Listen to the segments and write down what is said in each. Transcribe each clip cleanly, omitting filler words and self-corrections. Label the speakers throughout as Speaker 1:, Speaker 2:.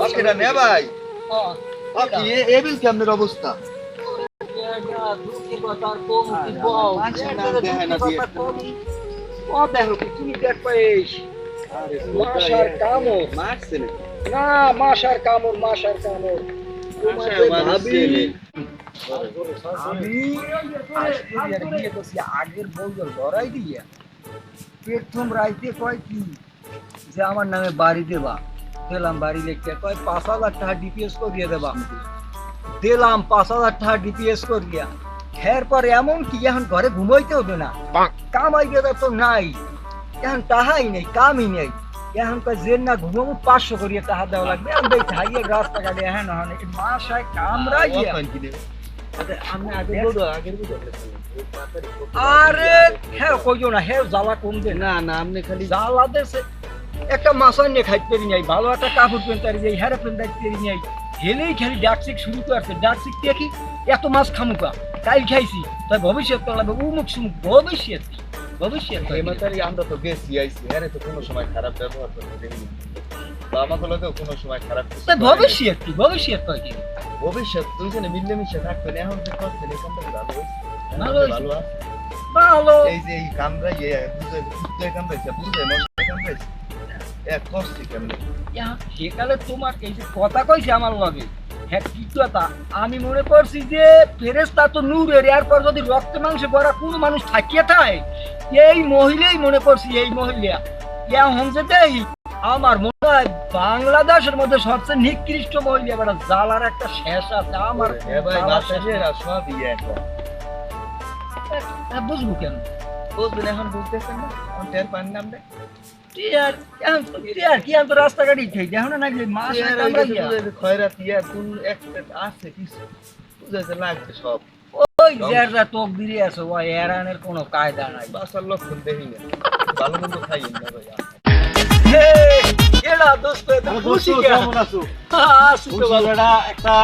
Speaker 1: আজকেটা নে ভাই কি এবিল কেমনের অবস্থা
Speaker 2: আগের বউদের লড়াই দিয়ে প্রথম রাইতে কয় কি যে আমার নামে বাড়ি দেবা দিলাম বাড়ি লিখতে কয় 5,000 টাকা ডিপিএস করিয়ে দেবা দিলাম 5,000 টাকা ডিপিএস করিয়া এরপর এমন কি এখন ঘরে ঘুমাইতেও দে না কামাই দেবে তো নাই এখন টাহাই নেই কামই নেই এখন কয় যে না ঘুমাবো 500 করিয়া টাকা দেওয়া লাগবে আমি দেখি হাইয়ে রাস্তাঘাটে এখন মাসায় কামড়াইয়া আরে হ্যাঁ কইও না হ্যাঁ জ্বালা কমবে না না আপনি খালি জ্বালা দেশে একটা মাছার নিয়ে খাইতে পারি নাই ভালো একটা কাপড় পেনতে পারি যাই হেরে পেনতে পারি নাই হেলেই খালি ডাকসিক শুরু করছে ডাকসিক দেখি এত মাছ খামুকা কাল খাইছি তাই ভবিষ্যৎ লাগবে উমুক সুমুক ভবিষ্যৎ
Speaker 1: হেমাতারি আমরা তো গেছি আইছি আরে তো কোনো সময় খারাপ ব্যবহার করতে দেখিনি বা আমাকে লোকেও কোনো সময় খারাপ
Speaker 2: ভবিষ্যৎ কয় কি
Speaker 1: ভবিষ্যৎ দুইজনে মিলেমিশে থাকবে না এখন যে করছে এখানটা ভালো
Speaker 2: ভালো
Speaker 1: এই যে এই কামরাই বুঝে বুঝতে কামরাইছে বুঝে নষ্ট কামরাইছে এক কষ্ট কেমন
Speaker 2: সেকালে তোমার এই যে কথা কইছে আমার লগে হ্যাঁ কি কথা আমি মনে করছি যে ফেরেশতা তো নূরের এরপর যদি রক্তে মাংসে ভরা কোনো মানুষ থাকিয়ে থাকে এই মহিলাই মনে করছি এই মহিলা এখন যে দেই আমার মনে হয় বাংলাদেশের মধ্যে সবচেয়ে নিকৃষ্ট মহিলা বেটা জ্বালার একটা শেষ আছে আমার
Speaker 1: ভাই বাতাসের সবই এখন
Speaker 2: বুঝবো কেন
Speaker 1: বুঝবেন এখন বুঝতেছেন না এখন টের পান নাম রে
Speaker 2: কি আমি তো রাস্তাঘাটই খাই দেখো না নাকি মাছ
Speaker 1: খয়রাত ইয়া কোন একটা আছে কিছু বুঝাইতে লাগবে সব
Speaker 2: ওই যারা তোক দিয়ে আছে ওই এরানের কোনো কায়দা নাই
Speaker 1: বাসার লক্ষণ দেখি না ভালো মন্দ খাইয়েন না ভাই
Speaker 2: এলা দোস্ত খুশি
Speaker 1: কেমন আছো
Speaker 2: আসি তো বাবাটা একটা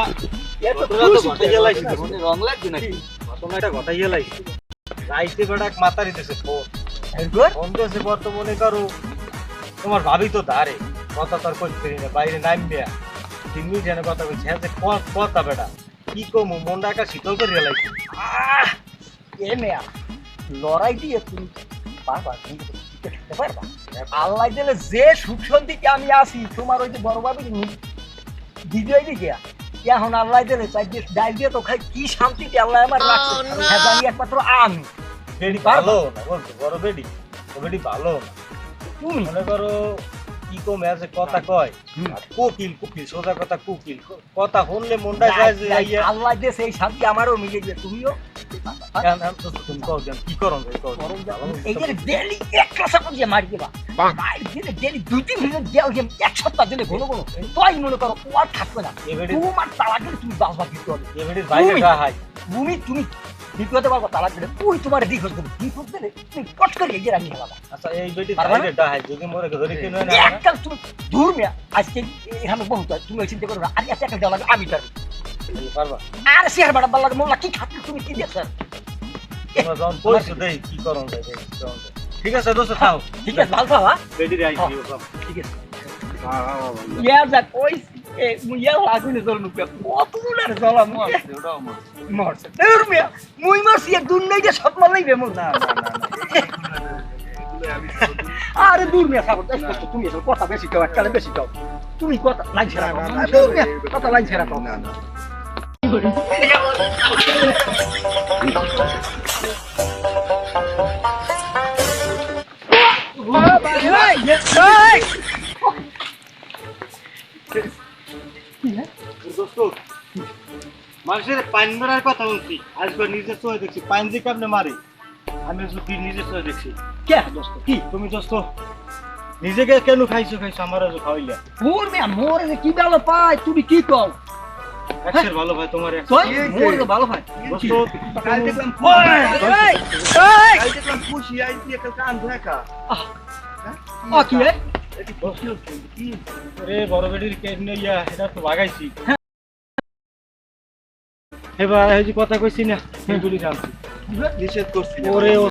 Speaker 2: এত খুশি গেলাইছি মনে রং লাগছে নাকি
Speaker 1: ঘটনা একটা ঘটাই গেলাইছি রাইতে বেটা মাতারি দিতেছে ফোন ফোন দিয়েছে বর্তমানে করো তোমার ভাবি তো ধারে কথা তার করতে পারি না বাইরে নামবে 3 মিনিট এনে কথা বলছি হ্যাঁ কথা বেটা কি কমু মনটা একটা শীতল করে গেলাইছি
Speaker 2: এ মেয়া লড়াই দিয়ে তুমি পারবা খেতে পারবা আল্লাহ দিলে যে সুখ শান্তিতে আমি আসি তোমার ওই যে বড় ভাবি দিদিই দিকে এখন আল্লাহ দিলে চাই দিয়ে ডাল দিয়ে তো খাই কি শান্তিতে আল্লাহ আমার রাখছে হ্যাঁ জানি একমাত্র আমি
Speaker 1: বেডি ভালো না বলতো বড় বেডি ও বেডি ভালো না
Speaker 2: তুমি
Speaker 1: মনে করো কি কমে আছে কথা কয় কোকিল সোজা কথা কোকিল কথা শুনলে মনটা যায় যে
Speaker 2: আল্লাহ দিয়ে সেই শান্তি আমারও মিলে গিয়ে তুমিও
Speaker 1: তুমি কও কি করন
Speaker 2: এই যে ডেলি এক ক্লাস করে যে মারি দেবা মারি দিলে ডেলি 2-3 মিনিট দেও যে এক সপ্তাহ দিলে ঘন ঘন তোই মনে করো আর থাকবে না তোমার তালাক দিলে তুমি বাসবা দিতে হবে
Speaker 1: এবারে বাইরে হাই
Speaker 2: তুমি দ্বিতীয়তে পারবো তালাক দিলে তুই তোমার ডিভোর্স দেবে ডিভোর্স দিলে তুমি কষ্ট করে এই যে রাখি গেলাম
Speaker 1: আচ্ছা এই বেটি বাইরে হাই যদি মরে ধরে কেন না
Speaker 2: একটা তুমি দূর মিয়া আজকে এখানে বহুত তুমি চিন্তা করো না আর একটা দেওয়া লাগে আমি পারবো
Speaker 1: পারবা
Speaker 2: আর শেয়ার বাড়া বললা মোল্লা কি খাচ্ছ তুমি কি দেখছ
Speaker 1: তোমরা যখন কইছো দেই কি করন যায় ঠিক আছে দোস্ত খাও
Speaker 2: ঠিক আছে ভালো খাও
Speaker 1: বেটি রাই দিও সব
Speaker 2: ঠিক আছে ইয়া যা কই এ মুইয়া লাগুনে জল মুকে কত দূরের জলা মরছে ওটাও মরছে দূর মিয়া মুই মারছি এক দুনিয়াতে সব মারলেই বেমন না আরে দূর মিয়া সাবত তুমি এসব কথা বেশি কও এককালে বেশি কও তুমি কথা লাইন ছেড়া কথা লাইন ছেড়া কও না না
Speaker 1: মানুষের পাইন মারার কথা বলছি আজকে নিজের চোখে দেখছি পাইন যে কেমনে মারে আমি যদি নিজের চোখে দেখছি
Speaker 2: কে দোস্ত কি
Speaker 1: তুমি দোস্ত নিজেকে কেন খাইছো আমার খাওয়াইলে
Speaker 2: মোর মিয়া মোর যে কি ভালো পাই তুমি কি কও
Speaker 1: একশের ভালো ভাই তোমার
Speaker 2: মোর তো ভালো ভাই
Speaker 1: দোস্ত
Speaker 2: কাল দেখলাম
Speaker 1: খুশি আইছি একটা কান দেখা
Speaker 2: কি রে
Speaker 1: রে বড় বেডির কেন ইয়া এটা তো ভাগাইছি এবার এই যে কথা কইছি না সেগুলি জানছি নিষেধ করছি ওরে ও